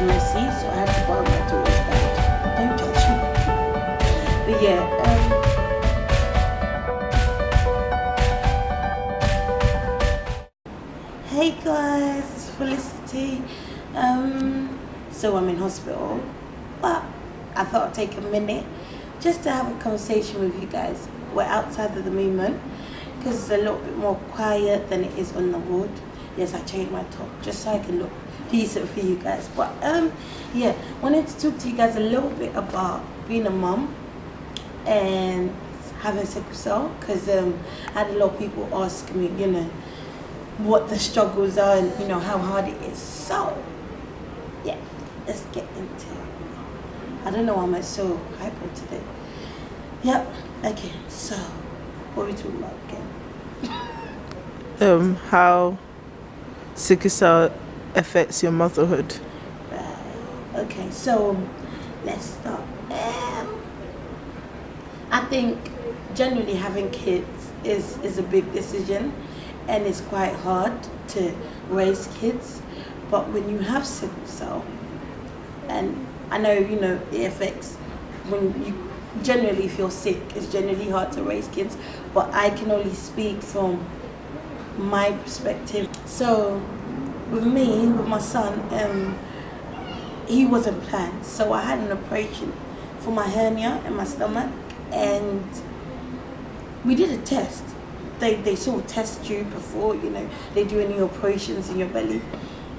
messy, so I had to borrow my daughter's bed. Don't judge me. But yeah, hey guys, it's Felicity. So I'm in hospital, but I thought I'd take a minute just to have a conversation with you guys. We're outside of the movement because it's a little bit more quiet than it is on the ward. Yes, I changed my top just so I can look decent for you guys. But yeah, wanted to talk to you guys a little bit about being a mum and having sickle cell, because I had a lot of people ask me, you know, what the struggles are and, you know, how hard it is. So yeah, let's get into it. I don't know why I'm so hyper today. Yep. Okay, so what are we talking about again? How sickle cell affects your motherhood. Right. Okay, so let's start. I think generally having kids is a big decision, and it's quite hard to raise kids. But when you have sickle cell, and I know, you know, it affects when you generally feel sick, it's generally hard to raise kids, but I can only speak from my perspective. So with me, with my son, he wasn't planned. So I had an operation for my hernia in my stomach, and we did a test. They sort of test you before, you know, they do any operations in your belly.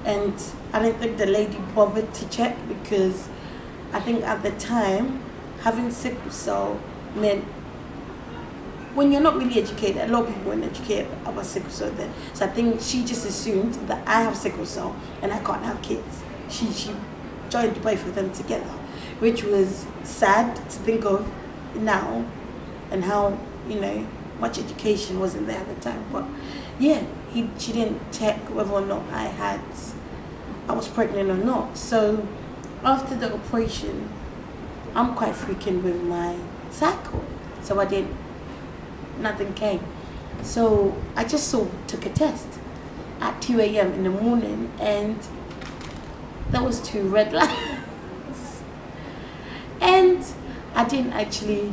And I don't think the lady bothered to check, because I think at the time, having sickle cell meant, when you're not really educated, a lot of people weren't educated about sickle cell then. So I think she just assumed that I have sickle cell and I can't have kids. She joined both of them together, which was sad to think of now, and how, you know, much education wasn't there at the time. But yeah, she didn't check whether or not I was pregnant or not. So after the operation, I'm quite freaking with my cycle. So nothing came. So I just took a test at 2 a.m. in the morning, and there was 2 red lines. And I didn't actually,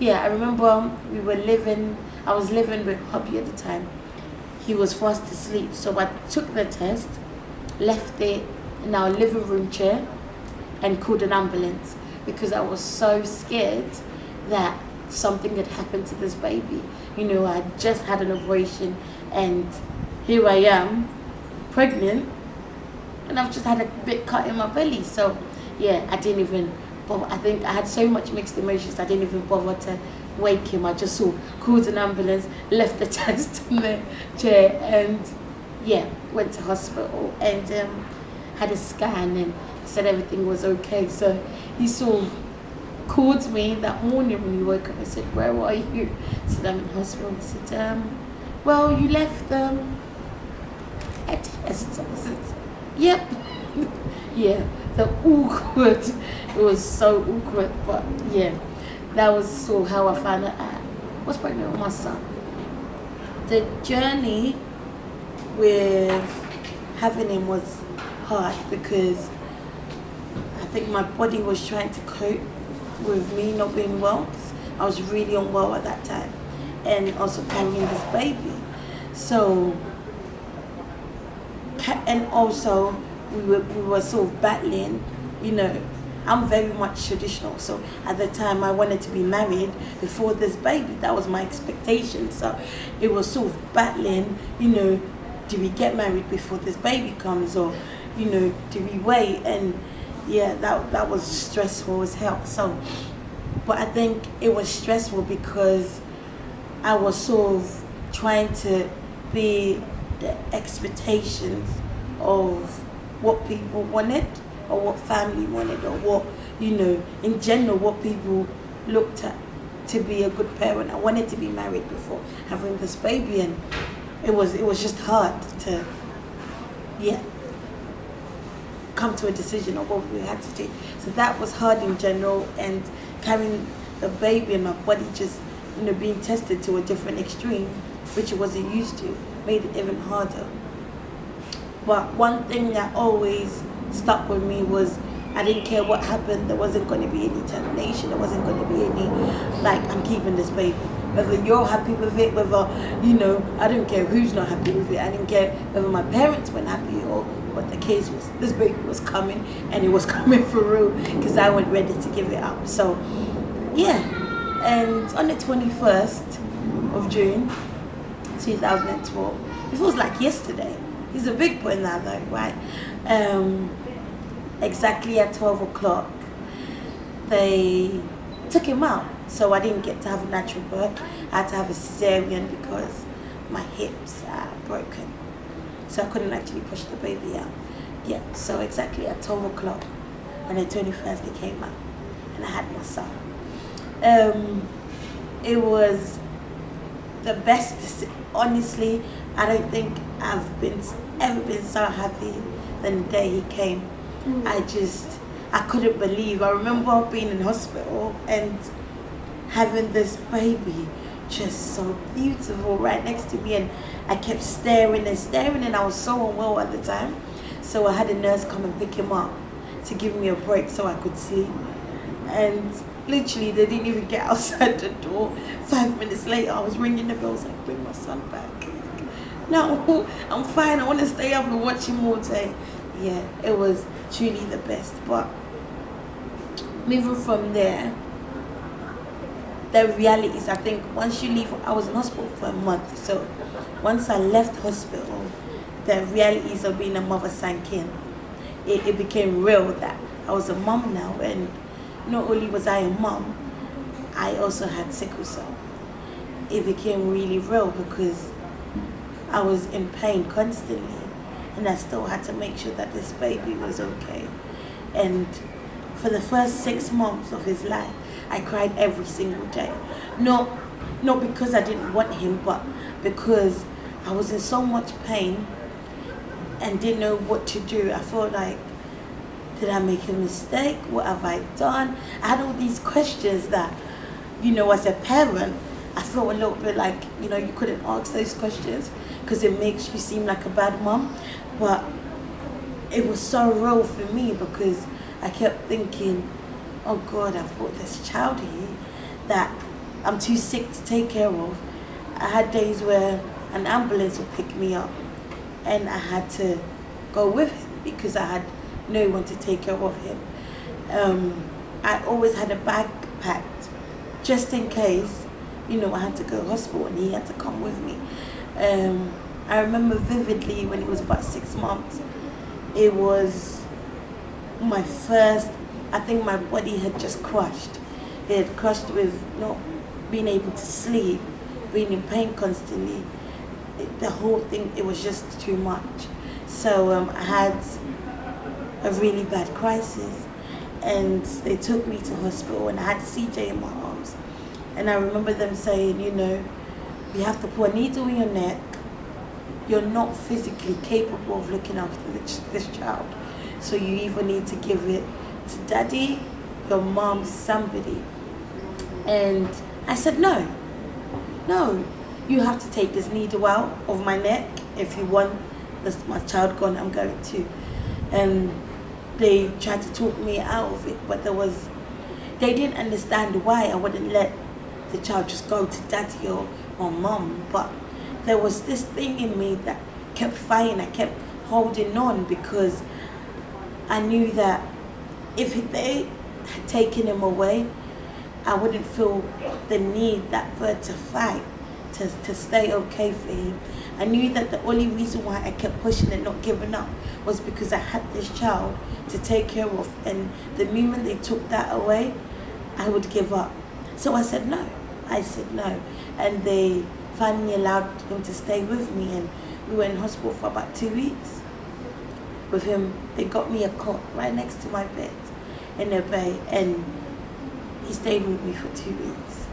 I remember I was living with hubby at the time. He was fast asleep. So I took the test, left it in our living room chair, and called an ambulance, because I was so scared that something had happened to this baby. You know, I just had an operation, and here I am, pregnant, and I've just had a bit cut in my belly. So yeah, I didn't even bother. I think I had so much mixed emotions, I didn't even bother to wake him. I just called an ambulance, left the test in the chair, and went to hospital, and had a scan, and said everything was okay. So he called me that morning when he woke up. I said, "Where are you?" I said, "I'm in hospital." He said, "Well, you left a test." I said, "Yep." Yeah, it was so awkward, but yeah, that was how I found out I was pregnant with my son. The journey with having him was hard, because I think my body was trying to cope with me not being well. I was really unwell at that time, and also carrying this baby. So, and also we were battling, you know. I'm very much traditional, so at the time I wanted to be married before this baby. That was my expectation. So it was battling, you know, do we get married before this baby comes, or, you know, do we wait? And yeah, that was stressful as hell. So, but I think it was stressful because I was trying to be the expectations of what people wanted, or what family wanted, or what, you know, in general, what people looked at to be a good parent. I wanted to be married before having this baby, and it was just hard to come to a decision of what we had to do. So that was hard in general, and carrying the baby and my body just, you know, being tested to a different extreme, which I wasn't used to, made it even harder. But one thing that always stuck with me was I didn't care what happened. There wasn't going to be any termination. There wasn't going to be any, like, I'm keeping this baby. Whether you're happy with it, whether, I don't care who's not happy with it. I didn't care whether my parents weren't happy or what the case was. This baby was coming, and it was coming for real because I wasn't ready to give it up. So, yeah. And on the 21st of June, 2012, it feels like yesterday. He's a big boy now though, right? Exactly at 12 o'clock, they took him out. So I didn't get to have a natural birth. I had to have a cesarean because my hips are broken. So I couldn't actually push the baby out. Yeah, so exactly at 12 o'clock on the 21st, he came out. And I had my son. It was the best, honestly. I don't think I've ever been so happy than the day he came. I couldn't believe. I remember being in hospital and having this baby just so beautiful right next to me, and I kept staring and I was so unwell at the time. So I had a nurse come and pick him up to give me a break so I could sleep. And literally they didn't even get outside the door. 5 minutes later I was ringing the bell. I was like, bring my son back. No, I'm fine. I want to stay up and watch him all day. Yeah, it was truly the best. But moving from there, the reality is, I think once you leave, I was in hospital for a month. So once I left hospital, the realities of being a mother sank in. It became real that I was a mom now, and not only was I a mom, I also had sickle cell. It became really real because I was in pain constantly, and I still had to make sure that this baby was okay. And for the first 6 months of his life, I cried every single day. Not because I didn't want him, but because I was in so much pain and didn't know what to do. I felt like, did I make a mistake? What have I done? I had all these questions that, as a parent, I felt a little bit like, you couldn't ask those questions because it makes you seem like a bad mom. But it was so real for me because I kept thinking, oh God, I've brought this child here that I'm too sick to take care of. I had days where an ambulance would pick me up and I had to go with him because I had no one to take care of him. I always had a bag packed just in case, I had to go to hospital and he had to come with me. I remember vividly when it was about 6 months, it was my first, I think my body had just crushed. It had crushed with not being able to sleep, being in pain constantly. The whole thing, it was just too much. So I had a really bad crisis and they took me to hospital and I had CJ in my arms. And I remember them saying, we have to put a needle in your neck. You're not physically capable of looking after this child. So you either need to give it to daddy, your mom, somebody. And I said, no, you have to take this needle out of my neck. If you want my child gone, I'm going to. And they tried to talk me out of it, but they didn't understand why I wouldn't let the child just go to daddy or mom. But there was this thing in me that kept fighting. I kept holding on because I knew that if they had taken him away, I wouldn't feel the need to fight, to stay okay for him. I knew that the only reason why I kept pushing and not giving up was because I had this child to take care of, and the moment they took that away, I would give up. So I said no. And they finally allowed him to stay with me, and we were in hospital for about 2 weeks with him. They got me a cot right next to my bed in the bay, and he stayed with me for 2 weeks.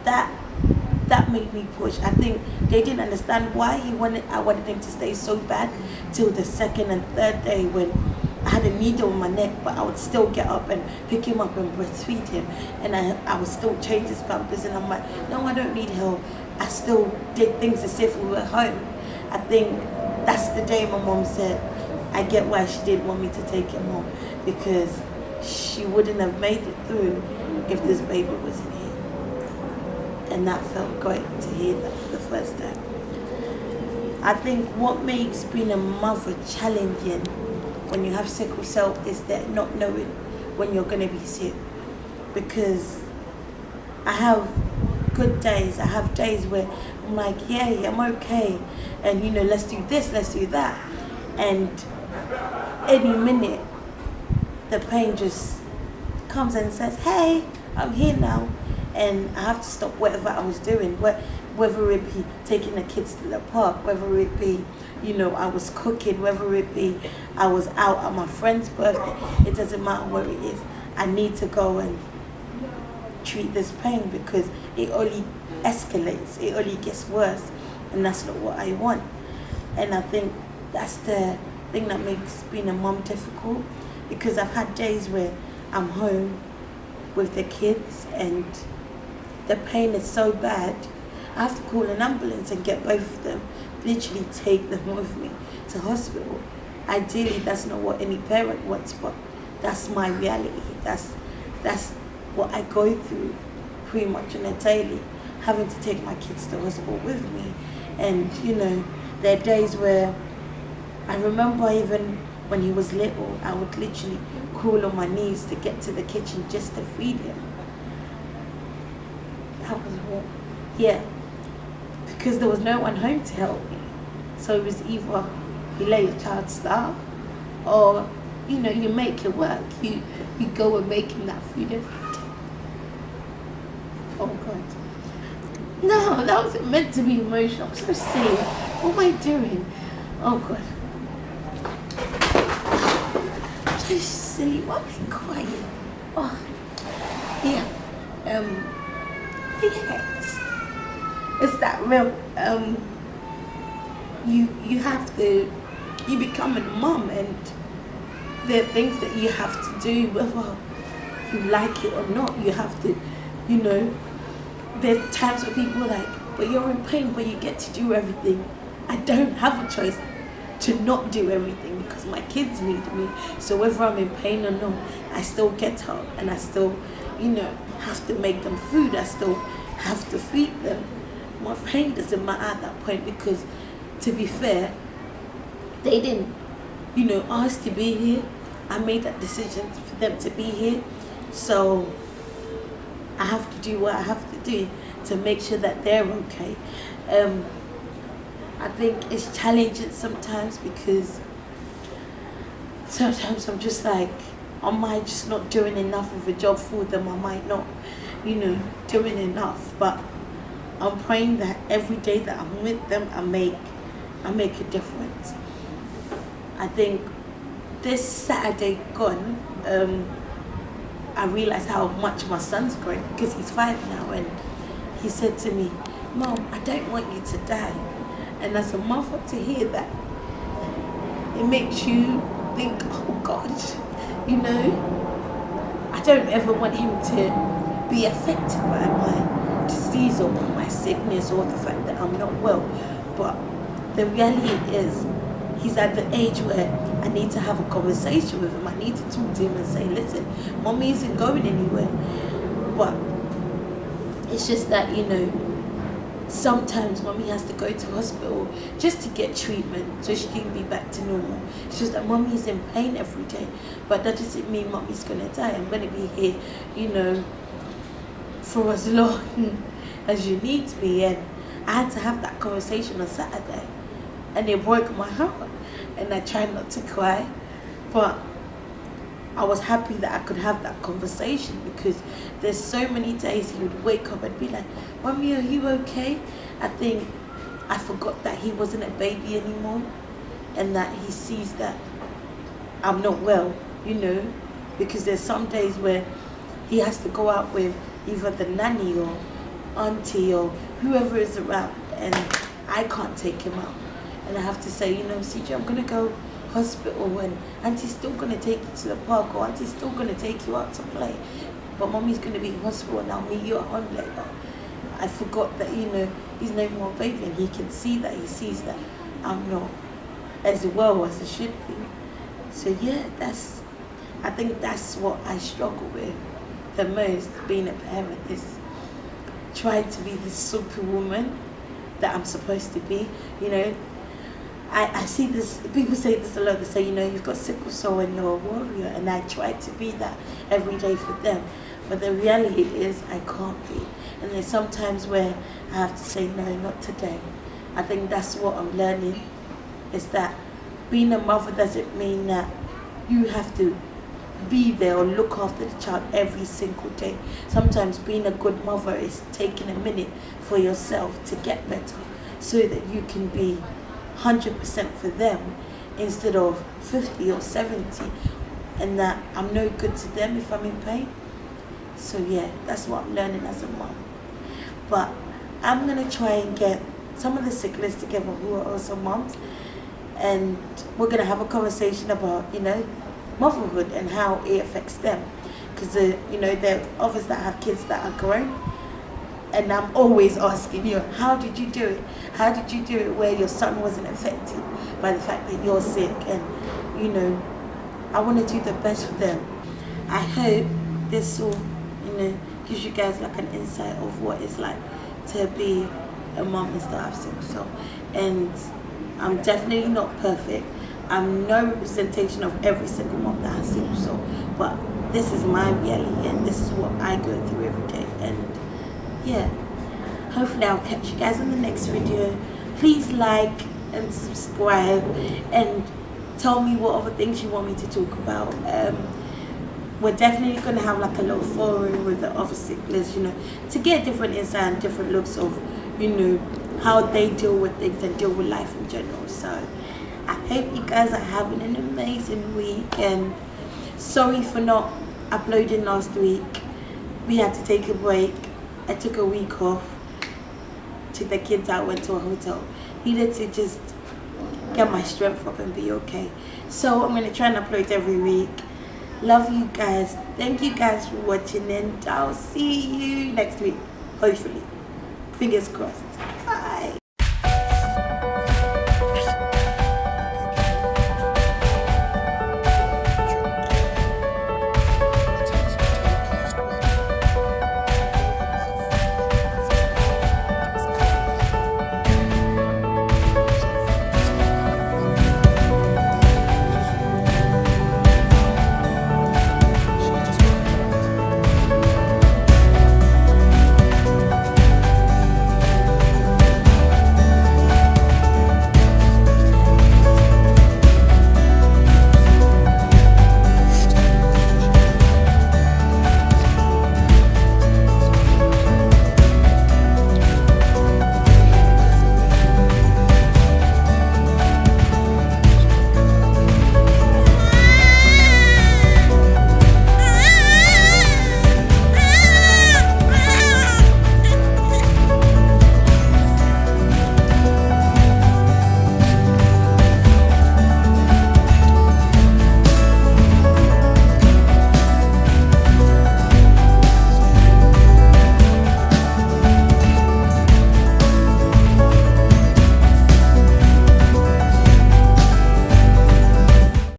That made me push. I think they didn't understand why I wanted him to stay so bad till the 2nd and 3rd day when I had a needle in my neck, but I would still get up and pick him up and breastfeed him, and I would still change his pampers, and I'm like, no, I don't need help. I still did things as if we were home. I think that's the day my mom said, I get why she didn't want me to take him home, because she wouldn't have made it through if this baby wasn't here. And that felt great to hear that for the first time. I think what makes being a mother challenging when you have sickle cell is that not knowing when you're going to be sick. Because I have good days, I have days where I'm like, yeah, I'm okay, and let's do this, let's do that, and any minute the pain just comes and says, hey, I'm here now, and I have to stop whatever I was doing, whether it be taking the kids to the park, whether it be I was cooking, whether it be I was out at my friend's birthday. It doesn't matter where it is, I need to go and treat this pain, because it only escalates, it only gets worse, and that's not what I want. And I think that's the thing that makes being a mom difficult, because I've had days where I'm home with the kids and the pain is so bad, I have to call an ambulance and get both of them, literally take them with me to hospital. Ideally, that's not what any parent wants, but that's my reality. That's what I go through pretty much on a daily, having to take my kids to hospital with me. And there are days where I remember, even when he was little, I would literally crawl on my knees to get to the kitchen just to feed him. That was what, yeah, because there was no one home to help me. So it was either you let your child starve, or you make it work. You go and make him that food every day. Oh God. No, that wasn't meant to be emotional. I'm so silly. What am I doing? Oh God. I'm so silly. Why am I crying? Oh, yeah. Yes. It's that real. You become a mom, and there are things that you have to do, whether you like it or not. You have to, there's times where people are like, but you're in pain, but you get to do everything. I don't have a choice to not do everything, because my kids need me. So whether I'm in pain or not, I still get up, and I still, have to make them food. I still have to feed them. My pain doesn't matter at that point, because to be fair, they didn't, ask to be here. I made that decision for them to be here. So I have to do what I have to do to make sure that they're okay. I think it's challenging sometimes, because sometimes I'm just like, I might just not doing enough of a job for them. I might not, doing enough. But I'm praying that every day that I'm with them, I make a difference. I think this Saturday gone, I realized how much my son's grown, because he's 5 now, and he said to me, Mom, I don't want you to die. And as a mother, to hear that, it makes you think, oh God, I don't ever want him to be affected by my disease or by my sickness or the fact that I'm not well. But the reality is, he's at the age where I need to have a conversation with him. I need to talk to him and say, listen, Mommy isn't going anywhere. But it's just that, sometimes Mommy has to go to hospital just to get treatment so she can be back to normal. It's just that Mommy is in pain every day. But that doesn't mean Mommy's going to die. I'm going to be here, for as long as you need me. And I had to have that conversation on Saturday. And it broke my heart. And I tried not to cry. But I was happy that I could have that conversation, because there's so many days he would wake up and be like, Mommy, are you okay? I think I forgot that he wasn't a baby anymore, and that he sees that I'm not well, because there's some days where he has to go out with either the nanny or auntie or whoever is around, and I can't take him out. And I have to say, CJ, I'm going to go hospital, and Auntie's still going to take you to the park, or Auntie's still going to take you out to play, but Mommy's going to be in hospital and I'll meet you at home later. I forgot that, he's no more baby, and he can see that. He sees that I'm not as well as I should be. So yeah, I think that's what I struggle with the most, being a parent, is trying to be the superwoman that I'm supposed to be. You know, I see this, people say this a lot, they say, you know, you've got sickle cell and you're a warrior, and I try to be that every day for them. But the reality is I can't be. And there's sometimes where I have to say, no, not today. I think that's what I'm learning, is that being a mother doesn't mean that you have to be there or look after the child every single day. Sometimes being a good mother is taking a minute for yourself to get better so that you can be 100% for them instead of 50 or 70, and that I'm no good to them if I'm in pain. So yeah, that's what I'm learning as a mom. But I'm gonna try and get some of the Sicklers together who are also moms, and we're gonna have a conversation about, you know, motherhood and how it affects them. Because you know, there are others that have kids that are grown, and I'm always asking you, how did you do it? How did you do it where your son wasn't affected by the fact that you're sick? And you know, I want to do the best for them. I hope this will, you know, gives you guys like an insight of what it's like to be a mom and still have sickle cell. And I'm definitely not perfect. I'm no representation of every single mom that has sickle cell, but this is my reality and this is what I go through every day. And yeah, hopefully I'll catch you guys in the next video. Please like and subscribe and tell me what other things you want me to talk about. We're definitely going to have like a little forum with the other Sicklers, you know, to get different insight and different looks of, you know, how they deal with things and deal with life in general. So I hope you guys are having an amazing week, and sorry for not uploading last week. We had to take a break. I took a week off, took the kids out, went to a hotel. Needed to just get my strength up and be okay. So I'm going to try and upload every week. Love you guys. Thank you guys for watching, and I'll see you next week, hopefully. Fingers crossed.